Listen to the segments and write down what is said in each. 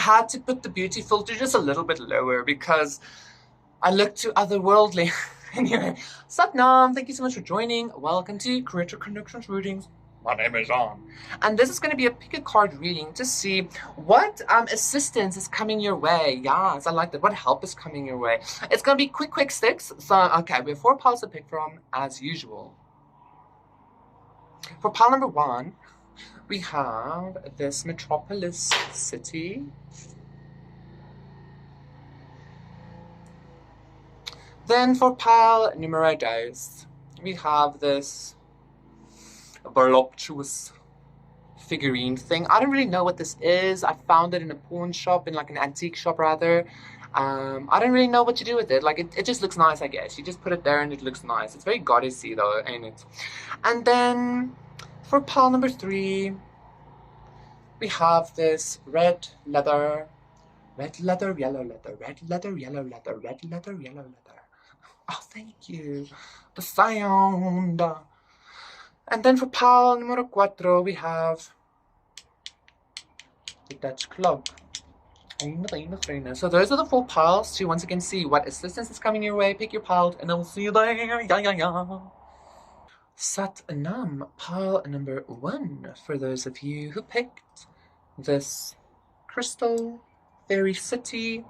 had to put the beauty filter just a little bit lower because I look too otherworldly. Anyway, Satnam, thank you so much for joining. Welcome to Creator Connections Readings. My name is On. And this is going to be a pick a card reading to see what assistance is coming your way. Yes, I like that. What help is coming your way. It's going to be quick sticks. So, okay, we have 4 piles to pick from, as usual. For pile number 1, we have this metropolis city. Then for pile numero 2, we have this voluptuous figurine thing. I don't really know what this is. I found it in a pawn shop, in like an antique shop rather. I don't really know what to do with it. Like it just looks nice, I guess. You just put it there and it looks nice. It's very goddessy though, ain't it? And then for pile number 3, we have this red leather, yellow leather, red leather, yellow leather, red leather, yellow leather. Oh, thank you. The sound. And then for pile numero 4, we have the Dutch clock. So those are the 4 piles to once again see what assistance is coming your way. Pick your pile and I will see you there. Yeah. Satnam, pile number 1 for those of you who picked this crystal fairy city.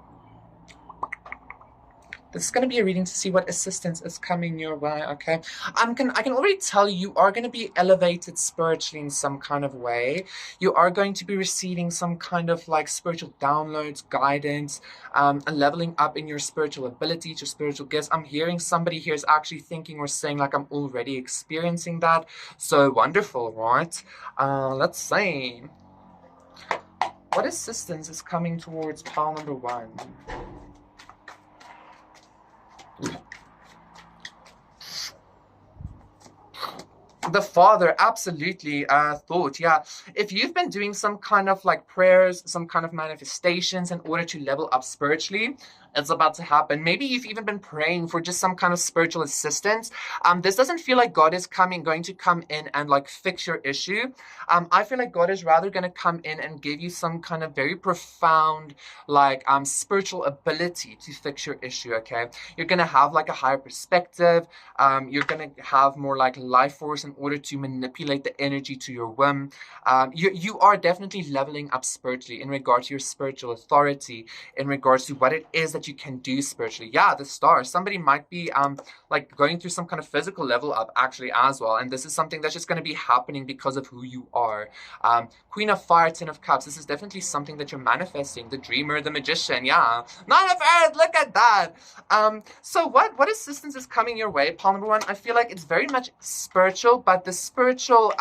This is going to be a reading to see what assistance is coming your way, okay? I can already tell you are going to be elevated spiritually in some kind of way. You are going to be receiving some kind of like spiritual downloads, guidance, and leveling up in your spiritual abilities, your spiritual gifts. I'm hearing somebody here is actually thinking or saying like I'm already experiencing that. So wonderful, right? Let's see. What assistance is coming towards pile number 1? The Father, absolutely. Thought, yeah. If you've been doing some kind of like prayers, some kind of manifestations in order to level up spiritually, it's about to happen. Maybe you've even been praying for just some kind of spiritual assistance. This doesn't feel like God is going to come in and like fix your issue. I feel like God is rather going to come in and give you some kind of very profound like spiritual ability to fix your issue, okay? You're going to have like a higher perspective. You're going to have more like life force in order to manipulate the energy to your whim. You are definitely leveling up spiritually in regard to your spiritual authority, in regards to what it is that you can do spiritually. Yeah, the star. Somebody might be like going through some kind of physical level up actually as well. And this is something that's just going to be happening because of who you are. Queen of Fire, 10 of Cups. This is definitely something that you're manifesting. The Dreamer, the Magician. Yeah. 9 of Earth. Look at that. So what assistance is coming your way? Pile number 1. I feel like it's very much spiritual, but the spiritual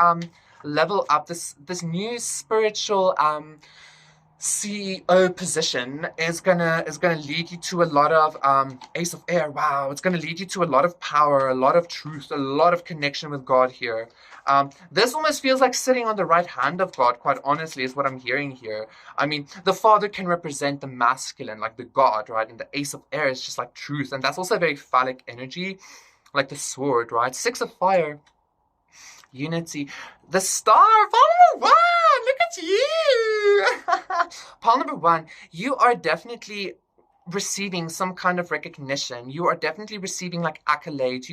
level up, this new spiritual CEO position is gonna lead you to a lot of Ace of Air. Wow, it's gonna lead you to a lot of power, a lot of truth, a lot of connection with God here. This almost feels like sitting on the right hand of God, quite honestly, is what I'm hearing here. I mean, the Father can represent the masculine, like the God, right? And the Ace of Air is just like truth, and that's also a very phallic energy, like the sword, right? 6 of Fire. Unity. The star. Pile number 1. Look at you. Pile number 1. You are definitely receiving some kind of recognition. You are definitely receiving like accolades.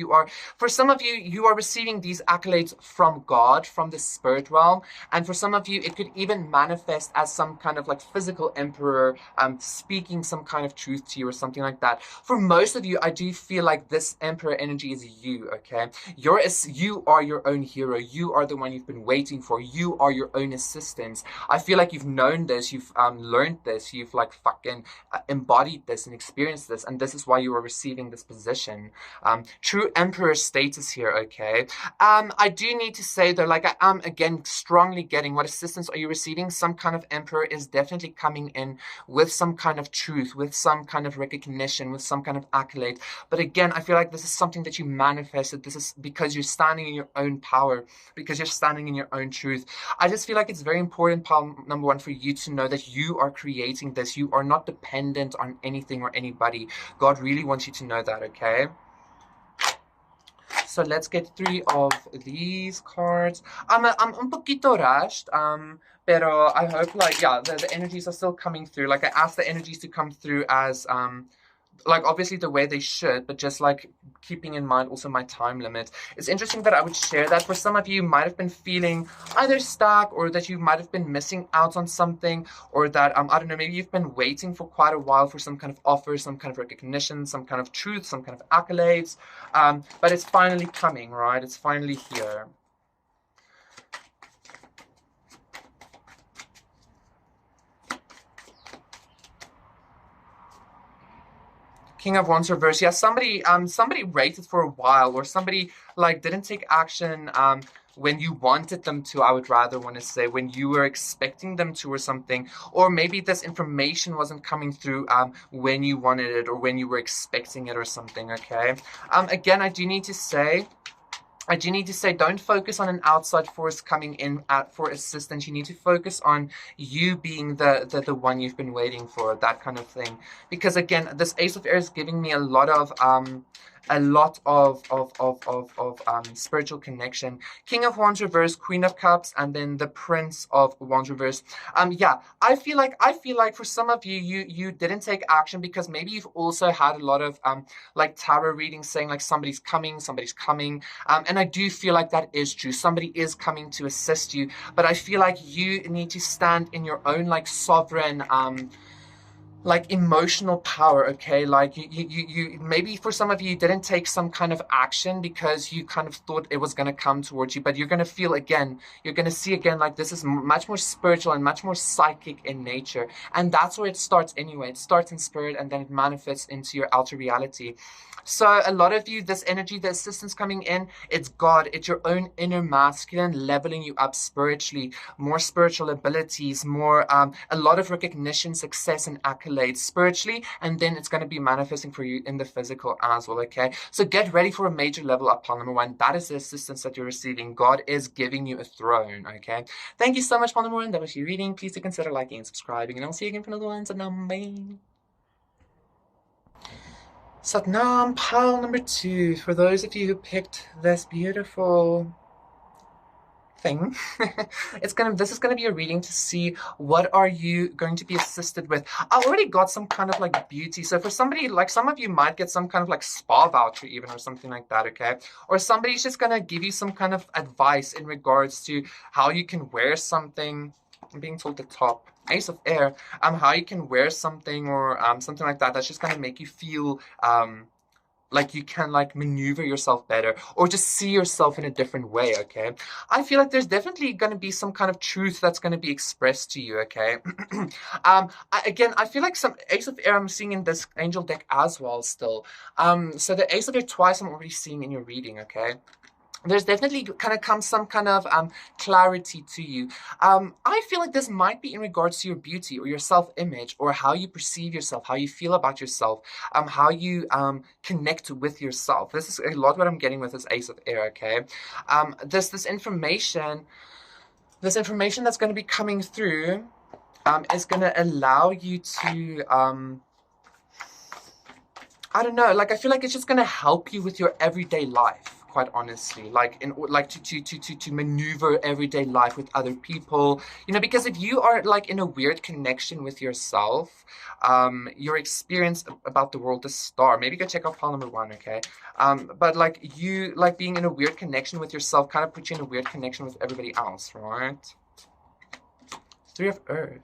For some of you, you are receiving these accolades from God, from the spirit realm. And for some of you, it could even manifest as some kind of like physical emperor speaking some kind of truth to you or something like that. For most of you, I do feel like this emperor energy is you, okay? You are your own hero. You are the one you've been waiting for. You are your own assistance. I feel like you've known this. You've learned this. You've like fucking embodied this and experienced this, and this is why you are receiving this position. True emperor status here, okay? I do need to say though, like I am again strongly getting what assistance are you receiving. Some kind of emperor is definitely coming in with some kind of truth, with some kind of recognition, with some kind of accolade. But again, I feel like this is something that you manifested. This is because you're standing in your own power, because you're standing in your own truth. I just feel like it's very important, pile number 1, for you to know that you are creating this. You are not dependent on anything or anybody. God really wants you to know that, okay? So let's get 3 of these cards. I'm un poquito rushed, Pero I hope, like, yeah, the energies are still coming through. Like, I asked the energies to come through as, like, obviously the way they should, but just, like, keeping in mind also my time limit. It's interesting that I would share that. For some of you might have been feeling either stuck, or that you might have been missing out on something, or that, I don't know, maybe you've been waiting for quite a while for some kind of offer, some kind of recognition, some kind of truth, some kind of accolades, but it's finally coming, right? It's finally here. King of Wands reverse. Yeah, somebody waited for a while, or somebody like didn't take action when you wanted them to. I would rather want to say when you were expecting them to, or something. Or maybe this information wasn't coming through when you wanted it, or when you were expecting it, or something. Okay. Again, I do need to say, don't focus on an outside force coming in for assistance. You need to focus on you being the one you've been waiting for, that kind of thing. Because again, this Ace of Air is giving me a lot of spiritual connection. King of Wands reverse, Queen of Cups, and then the Prince of Wands reverse. Yeah, I feel like for some of you, you didn't take action because maybe you've also had a lot of like tarot readings saying like somebody's coming, and I do feel like that is true. Somebody is coming to assist you, but I feel like you need to stand in your own like sovereign like emotional power. Okay, like you maybe for some of you didn't take some kind of action because you kind of thought it was going to come towards you, but you're going to feel again, you're going to see again, like this is much more spiritual and much more psychic in nature, and that's where it starts anyway. It starts in spirit and then it manifests into your outer reality. So a lot of you, this energy, the assistance coming in, it's God, it's your own inner masculine leveling you up spiritually, more spiritual abilities, more a lot of recognition, success, and accolades spiritually, and then it's going to be manifesting for you in the physical as well. Okay, so get ready for a major level up. Pile number one, that is the assistance that you're receiving. God is giving you a throne. Okay, thank you so much, pile number one. That was your reading. Please do consider liking and subscribing, and I'll see you again for another one. So now, bye. Satnam, pile number two. For those of you who picked this beautiful thing, this is gonna be a reading to see what are you going to be assisted with. I already got some kind of like beauty. So for somebody, like some of you might get some kind of like spa voucher even, or something like that. Okay, or somebody's just gonna give you some kind of advice in regards to how you can wear something. I'm being told the top. Ace of Air, how you can wear something, or something like that, that's just gonna make you feel like you can like maneuver yourself better, or just see yourself in a different way. Okay, I feel like there's definitely going to be some kind of truth that's going to be expressed to you. Okay, I feel like some Ace of Air I'm seeing in this angel deck as well still. So the Ace of Air twice I'm already seeing in your reading. Okay, there's definitely kind of come some kind of clarity to you. I feel like this might be in regards to your beauty, or your self-image, or how you perceive yourself, how you feel about yourself, how you connect with yourself. This is a lot what I'm getting with this Ace of Air. Okay, this information that's going to be coming through is going to allow you to I don't know, like I feel like it's just going to help you with your everyday life, quite honestly, like to maneuver everyday life with other people, because if you are like in a weird connection with yourself, your experience about the world is star. Maybe go check out pile number one. Okay, but like you, like being in a weird connection with yourself kind of puts you in a weird connection with everybody else, right? Three of Earth.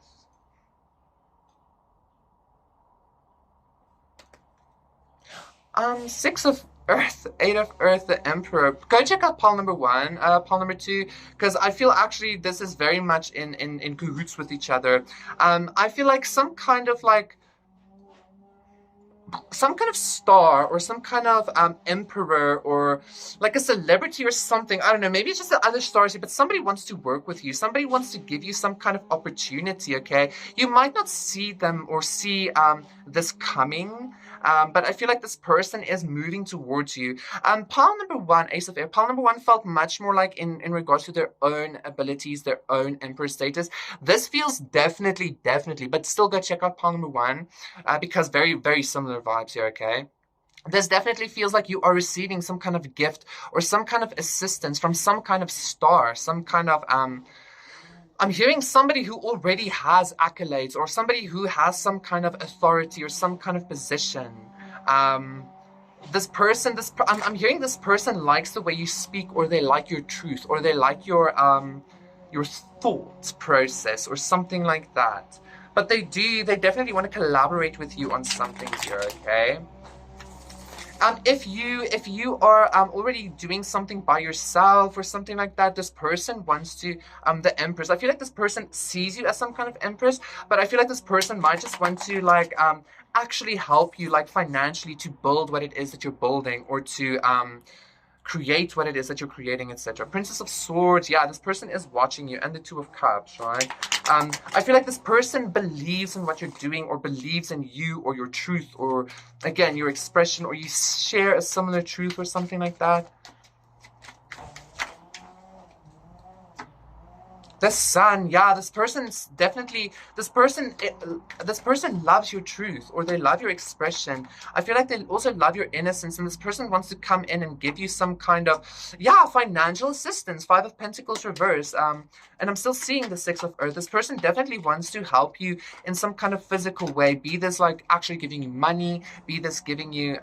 Six of Earth, Eight of Earth, the Emperor. Go check out pile number one, pile number two, because I feel actually this is very much in cahoots with each other. I feel like some kind of star, or some kind of emperor, or like a celebrity or something. I don't know, maybe it's just the other stars here, but somebody wants to work with you. Somebody wants to give you some kind of opportunity. Okay, you might not see them or see this coming, but I feel like this person is moving towards you. Pile number one, Ace of Air. Pile number one felt much more like in regards to their own abilities, their own emperor status. This feels definitely, but still go check out pile number one, because very, very similar vibes here. Okay, this definitely feels like you are receiving some kind of gift, or some kind of assistance from some kind of star, some kind of I'm hearing somebody who already has accolades, or somebody who has some kind of authority or some kind of position. This person, I'm hearing this person likes the way you speak, or they like your truth, or they like your thought process, or something like that. But they definitely want to collaborate with you on something here, okay? If you are already doing something by yourself or something like that, this person wants to the Empress. I feel like this person sees you as some kind of Empress, but I feel like this person might just want to like actually help you like financially to build what it is that you're building, or to create what it is that you're creating, etc. Princess of Swords, yeah, this person is watching you, and the Two of Cups, right? I feel like this person believes in what you're doing, or believes in you, or your truth, or again, your expression, or you share a similar truth or something like that. The Sun, yeah, this person loves your truth, or they love your expression. I feel like they also love your innocence, and this person wants to come in and give you some kind of, yeah, financial assistance. Five of Pentacles reverse. And I'm still seeing the Six of Earth. This person definitely wants to help you in some kind of physical way. Be this like actually giving you money, be this giving you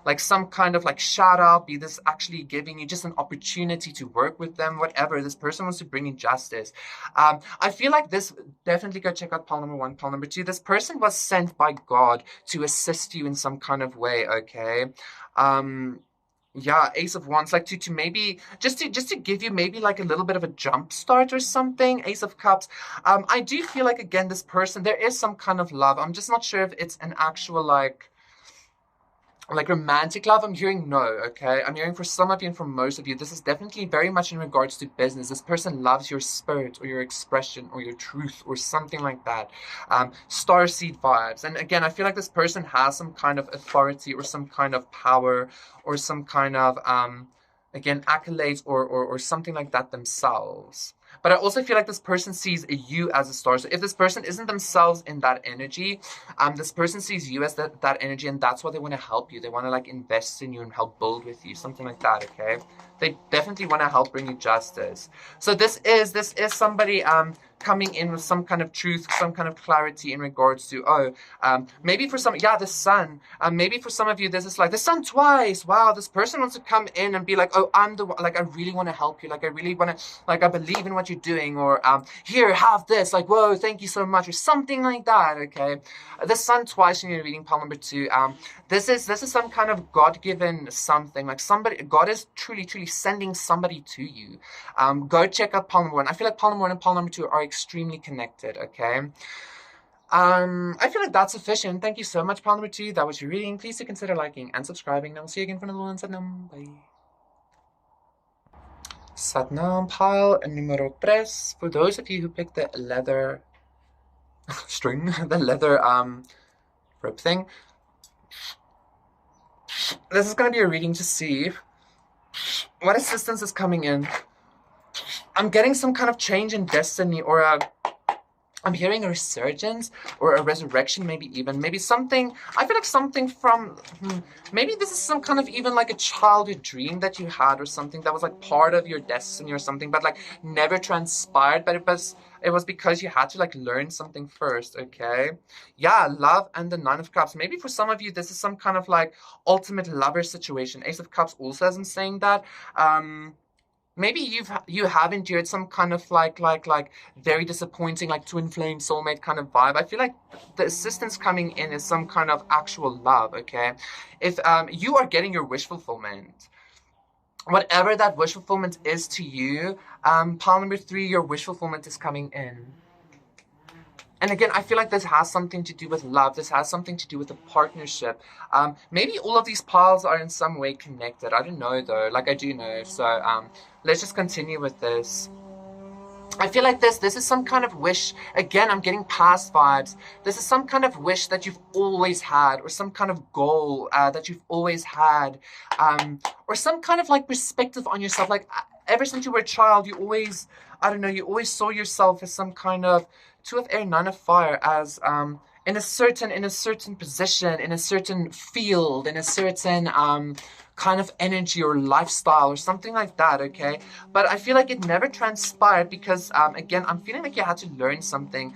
like some kind of like shout out, be this actually giving you just an opportunity to work with them, whatever. This person wants to bring you justice. I feel like this, definitely go check out pile number 1, pile number 2. This person was sent by God to assist you in some kind of way, okay? Yeah, Ace of Wands, like to maybe just to give you maybe like a little bit of a jump start or something. Ace of Cups. I do feel like, again, this person, there is some kind of love. I'm just not sure if it's an actual like romantic love. I'm hearing no, okay? I'm hearing for some of you and for most of you, this is definitely very much in regards to business. This person loves your spirit, or your expression, or your truth, or something like that. Starseed vibes. And again, I feel like this person has some kind of authority, or some kind of power, or some kind of, again, accolades, or something like that themselves. But I also feel like this person sees you as a star. So if this person isn't themselves in that energy, this person sees you as that energy, and that's why they want to help you. They want to like invest in you and help build with you, something like that, okay? They definitely want to help bring you justice. So this is somebody coming in with some kind of truth, some kind of clarity in regards to, maybe for some, yeah, the Sun. Maybe for some of you, this is like the Sun twice. Wow, this person wants to come in and be like, oh, I'm the one, like I really want to help you, like I really want to, like I believe in what you're doing, or here, have this, like, whoa, thank you so much, or something like that, okay? The Sun twice in your reading, pile number 2. This is some kind of God-given something, like somebody, God is truly sending somebody to you. Go check out pile number 1. I feel like pile number 1 and pile number 2 are extremely connected, okay? I feel like that's sufficient. Thank you so much, pile number 2. That was your reading. Please do consider liking and subscribing, and I'll see you again for another one. Satnam. Bye. Satnam, pile numero 3. For those of you who picked the leather string, the leather rope thing, this is going to be a reading to see what assistance is coming in. I'm getting some kind of change in destiny, or I'm hearing a resurgence, or a resurrection, maybe something. I feel like something from, maybe this is some kind of even like a childhood dream that you had, or something that was like part of your destiny or something, but like never transpired, but it was because you had to like learn something first, okay? Yeah, love and the Nine of Cups. Maybe for some of you, this is some kind of like ultimate lover situation. Ace of Cups also, as I'm saying that, maybe you have endured some kind of like very disappointing like twin flame soulmate kind of vibe. I feel like the assistance coming in is some kind of actual love, okay? If you are getting your wish fulfillment, whatever that wish fulfillment is to you, pile number 3, your wish fulfillment is coming in. And again, I feel like this has something to do with love. This has something to do with a partnership. Maybe all of these piles are in some way connected. I don't know though. Like I do know. So let's just continue with this. I feel like this is some kind of wish. Again, I'm getting past vibes. This is some kind of wish that you've always had, or some kind of goal that you've always had, or some kind of like perspective on yourself. Like ever since you were a child, you always, I don't know, you always saw yourself as some kind of Two of Air, Nine of Fire, as in a certain position, in a certain field, in a certain kind of energy or lifestyle or something like that, okay? But I feel like it never transpired because, again, I'm feeling like you had to learn something.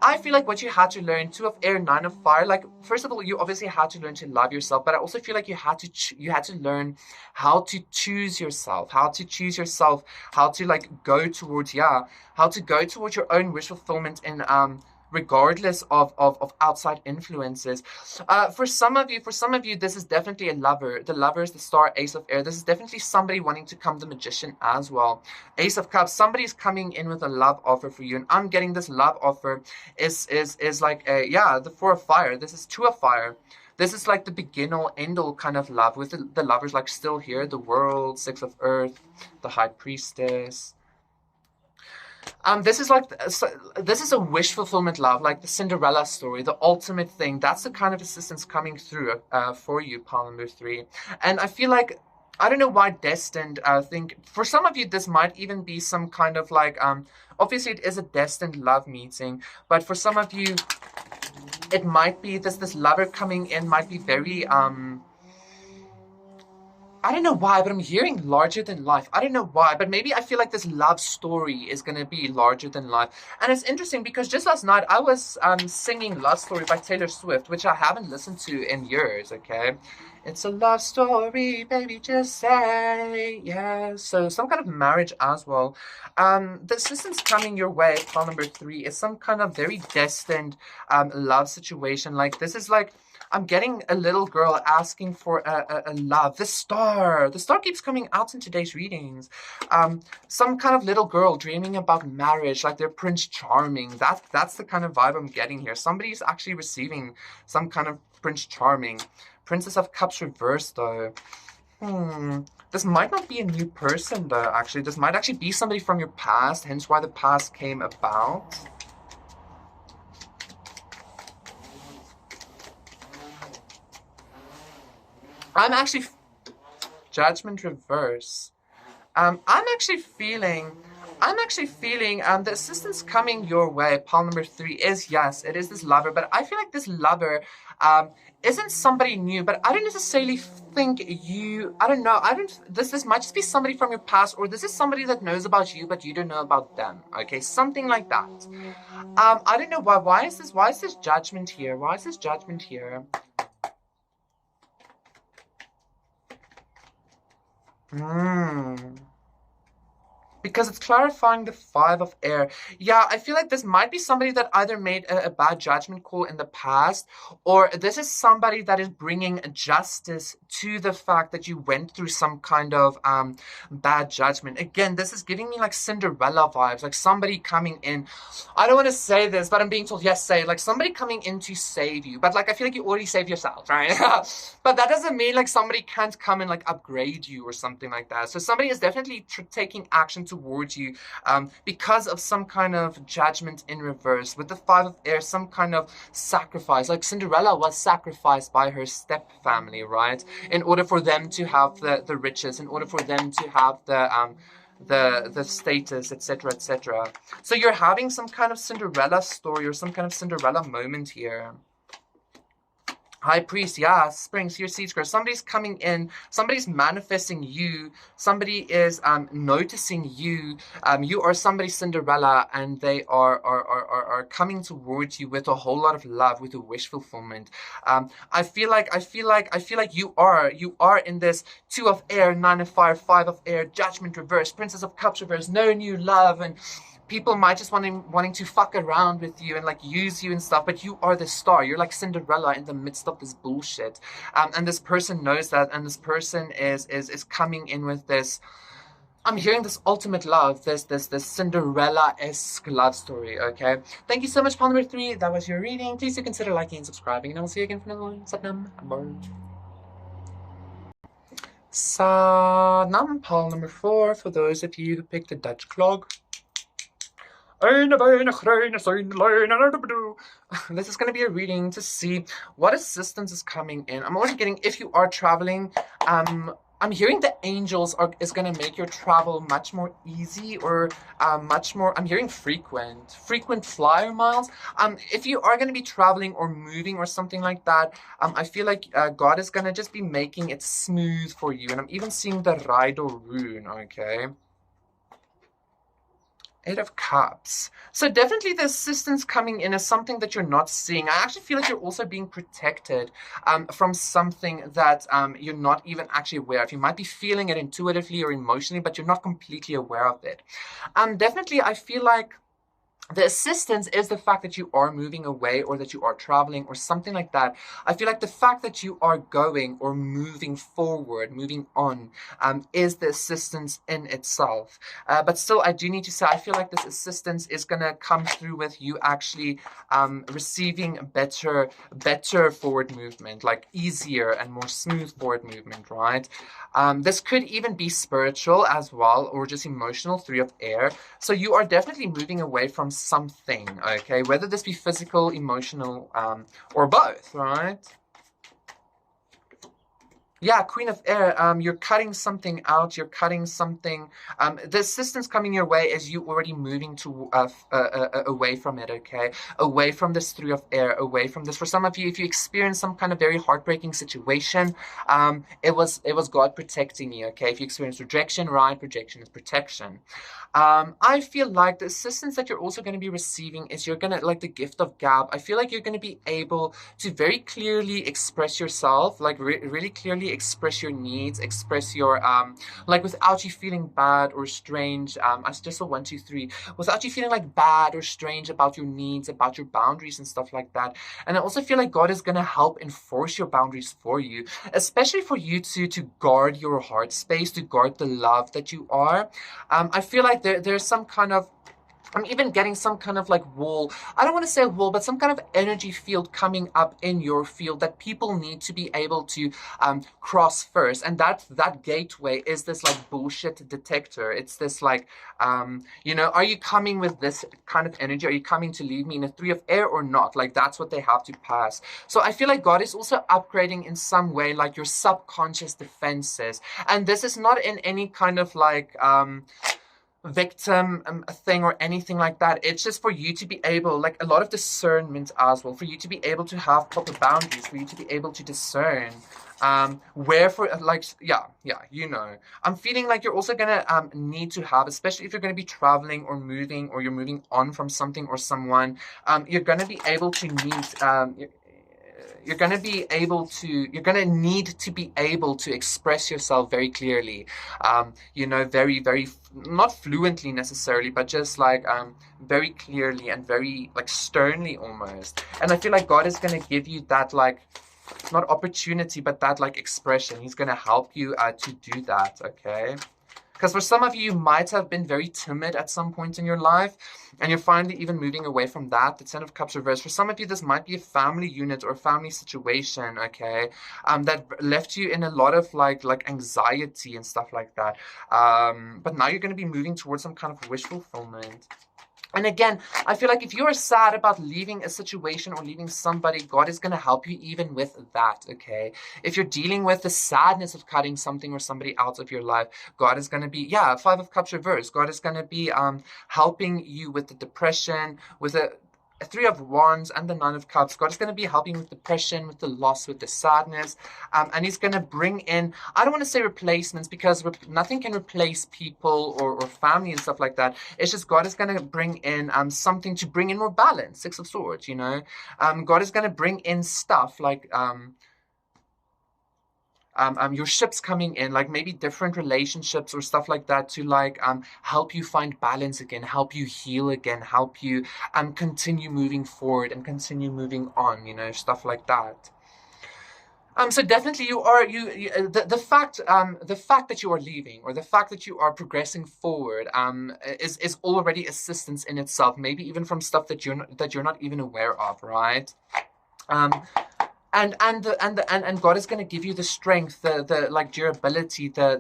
I feel like what you had to learn, 2 of air, 9 of fire, like, first of all, you obviously had to learn to love yourself, but I also feel like you had to learn how to choose yourself, how to, like, go towards, yeah, how to go towards your own wish fulfillment in, regardless of outside influences. For some of you, this is definitely a lover. The lover is the star, ace of air. This is definitely somebody wanting to come the magician as well. Ace of cups, somebody's coming in with a love offer for you, and I'm getting this love offer is like a, yeah, the 4 of fire. This is 2 of fire. This is like the begin all end all kind of love with the lovers like still here, the world, 6 of earth, the high priestess. This is like, this is a wish fulfillment love, like the Cinderella story, the ultimate thing. That's the kind of assistance coming through for you, pile number 3. And I feel like, I don't know why destined, I think, for some of you, this might even be some kind of like, obviously it is a destined love meeting, but for some of you, it might be this lover coming in might be very, I don't know why, but I'm hearing larger than life. I don't know why, but maybe I feel like this love story is going to be larger than life. And it's interesting because just last night I was singing Love Story by Taylor Swift, which I haven't listened to in years, okay? It's a love story, baby, just say yes. So some kind of marriage as well. The assistance coming your way, pile number 3, is some kind of very destined love situation. Like, this is like, I'm getting a little girl asking for a love. The star keeps coming out in today's readings. Some kind of little girl dreaming about marriage, like they're Prince Charming. That's the kind of vibe I'm getting here. Somebody's actually receiving some kind of Prince Charming. Princess of Cups reversed, though. This might not be a new person, though, actually. This might actually be somebody from your past, hence why the past came about. I'm actually, Judgment reverse. I'm actually feeling the assistance coming your way, pile number 3, is, yes, it is this lover, but I feel like this lover isn't somebody new, but I don't necessarily think I don't know, this might just be somebody from your past, or this is somebody that knows about you, but you don't know about them, okay, something like that. I don't know why is this judgment here? Why is this judgment here? Because it's clarifying the 5 of air. Yeah, I feel like this might be somebody that either made a bad judgment call in the past, or this is somebody that is bringing justice to the fact that you went through some kind of bad judgment. Again, this is giving me like Cinderella vibes, like somebody coming in. I don't want to say this, but I'm being told, yes, say it. Like somebody coming in to save you. But like, I feel like you already saved yourself, right? But that doesn't mean like somebody can't come and like upgrade you or something like that. So somebody is definitely taking action towards you because of some kind of judgment in reverse. With the 5 of air, some kind of sacrifice. Like Cinderella was sacrificed by her step family, right? In order for them to have the riches, in order for them to have the status, etc., etc. So you're having some kind of Cinderella story or some kind of Cinderella moment here. High priest, yeah, springs, your seeds grow. Somebody's coming in, somebody's manifesting you, somebody is noticing you. You are somebody's Cinderella, and they are coming towards you with a whole lot of love, with a wish fulfillment. I feel like you are in this 2 of air, 9 of fire, 5 of air, judgment reverse, princess of cups reverse, no new love, and people might just wanting to fuck around with you and like use you and stuff, but you are the star. You're like Cinderella in the midst of this bullshit, and this person knows that, and this person is coming in with this. I'm hearing this ultimate love, this Cinderella-esque love story. Okay, thank you so much, pile number 3. That was your reading. Please do consider liking and subscribing, and I'll see you again for another one. Satnam. Sanam, pile number 4. For those of you who picked the Dutch clock. This is going to be a reading to see what assistance is coming in. I'm already getting, if you are traveling, I'm hearing the angels is going to make your travel much more easy, or much more, I'm hearing frequent flyer miles. If you are going to be traveling or moving or something like that, I feel like God is going to just be making it smooth for you. And I'm even seeing the Rider rune, okay? Eight of Cups. So definitely the assistance coming in is something that you're not seeing. I actually feel like you're also being protected from something that you're not even actually aware of. You might be feeling it intuitively or emotionally, but you're not completely aware of it. Definitely, I feel like the assistance is the fact that you are moving away, or that you are traveling or something like that. I feel like the fact that you are going or moving forward, moving on, is the assistance in itself. But still, I do need to say, I feel like this assistance is going to come through with you actually receiving better forward movement, like easier and more smooth forward movement, right? This could even be spiritual as well, or just emotional, 3 of Air. So you are definitely moving away from something, okay? Whether this be physical, emotional, or both, right? Yeah, Queen of Air, you're cutting something out, you're cutting something. The assistance coming your way is you already moving to away from it, okay? Away from this 3 of Air, away from this. For some of you, if you experience some kind of very heartbreaking situation, it was God protecting you, okay? If you experience rejection, right? Rejection is protection. I feel like the assistance that you're also going to be receiving is you're going to, like the gift of gab. I feel like you're going to be able to very clearly express yourself, like really clearly express your needs, express your, like without you feeling bad or strange. I just saw 1, 2, 3, without you feeling like bad or strange about your needs, about your boundaries and stuff like that. And I also feel like God is going to help enforce your boundaries for you, especially for you to guard your heart space, to guard the love that you are. I feel like there's some kind of, I'm even getting some kind of like wall. I don't want to say wall, but some kind of energy field coming up in your field that people need to be able to cross first. And that gateway is this like bullshit detector. It's this like, are you coming with this kind of energy? Are you coming to leave me in a 3 of Air or not? Like that's what they have to pass. So I feel like God is also upgrading in some way, like your subconscious defenses. And this is not in any kind of like, victim thing or anything like that. It's just for you to be able, like a lot of discernment as well, for you to be able to have proper boundaries, for you to be able to discern where for, like, I'm feeling like you're also gonna need to have, especially if you're gonna be traveling or moving, or you're moving on from something or someone, you're gonna be able to need you're going to be able to, you're going to need to be able to express yourself very clearly, very, very, not fluently necessarily, but just like very clearly and very like sternly almost. And I feel like God is going to give you that, like, not opportunity, but that like expression. He's going to help you to do that, okay? Because for some of you, you might have been very timid at some point in your life, and you're finally even moving away from that. The Ten of Cups reversed. For some of you, this might be a family unit or a family situation, okay, that left you in a lot of like anxiety and stuff like that. But now you're going to be moving towards some kind of wish fulfillment. And again, I feel like if you are sad about leaving a situation or leaving somebody, God is going to help you even with that, okay? If you're dealing with the sadness of cutting something or somebody out of your life, God is going to be, 5 of Cups reversed. God is going to be helping you with the depression, with a 3 of Wands and the 9 of Cups. God is going to be helping with depression, with the loss, with the sadness. And he's going to bring in, I don't want to say replacements, because nothing can replace people or family and stuff like that. It's just God is going to bring in something to bring in more balance. 6 of Swords, God is going to bring in stuff like your ships coming in, like maybe different relationships or stuff like that, to like help you find balance again, help you heal again, help you continue moving forward and continue moving on, stuff like that. So definitely the fact that you are leaving, or the fact that you are progressing forward, is already assistance in itself, maybe even from stuff that you're not even aware of, right? And God is going to give you the strength, the like durability, the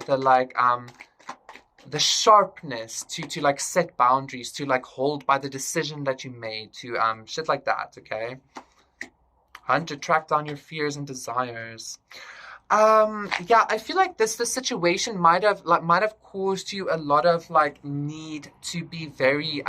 sharpness to like set boundaries, to like hold by the decision that you made, to shit like that, okay? Hunt to track down your fears and desires. Yeah, I feel like this situation might have caused you a lot of like need to be very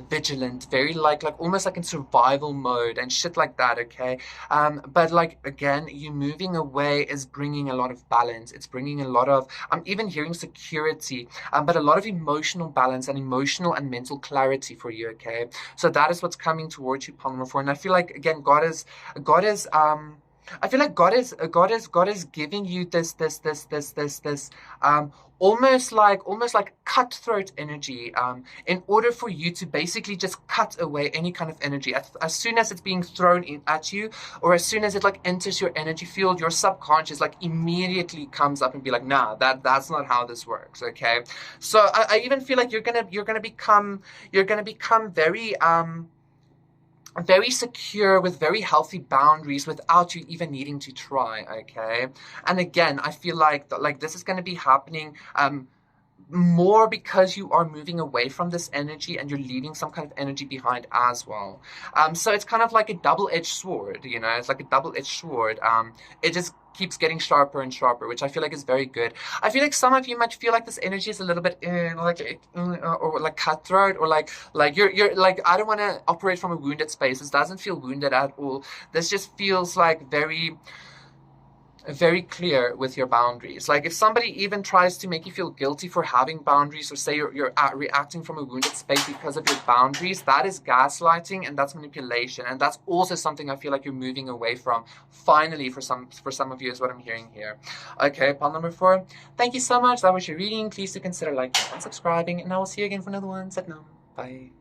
vigilant, very like almost like in survival mode and shit like that, okay? But like again, you moving away is bringing a lot of balance. It's bringing a lot of I'm even hearing security, but a lot of emotional balance and emotional and mental clarity for you, okay? So that is what's coming towards you, Palmer 4. And I feel like again, God is I feel like God is giving you this almost like cutthroat energy in order for you to basically just cut away any kind of energy as soon as it's being thrown in at you, or as soon as it like enters your energy field, your subconscious like immediately comes up and be like, nah, that's not how this works, okay? So I even feel like you're gonna become very secure with very healthy boundaries without you even needing to try, okay? And again, I feel like this is going to be happening more because you are moving away from this energy and you're leaving some kind of energy behind as well. So it's kind of like a double-edged sword, you know. It's like a double-edged sword. It just keeps getting sharper and sharper, which I feel like is very good. I feel like some of you might feel like this energy is a little bit or like cutthroat, or like you're like, I don't want to operate from a wounded space. This doesn't feel wounded at all. This just feels like very clear with your boundaries. Like if somebody even tries to make you feel guilty for having boundaries, or say you're reacting from a wounded space because of your boundaries, that is gaslighting and that's manipulation, and that's also something I feel like you're moving away from. Finally, for some of you is what I'm hearing here. Okay, pile number 4. Thank you so much. That was your reading. Please do consider liking and subscribing, and I will see you again for another one. Set now. Bye.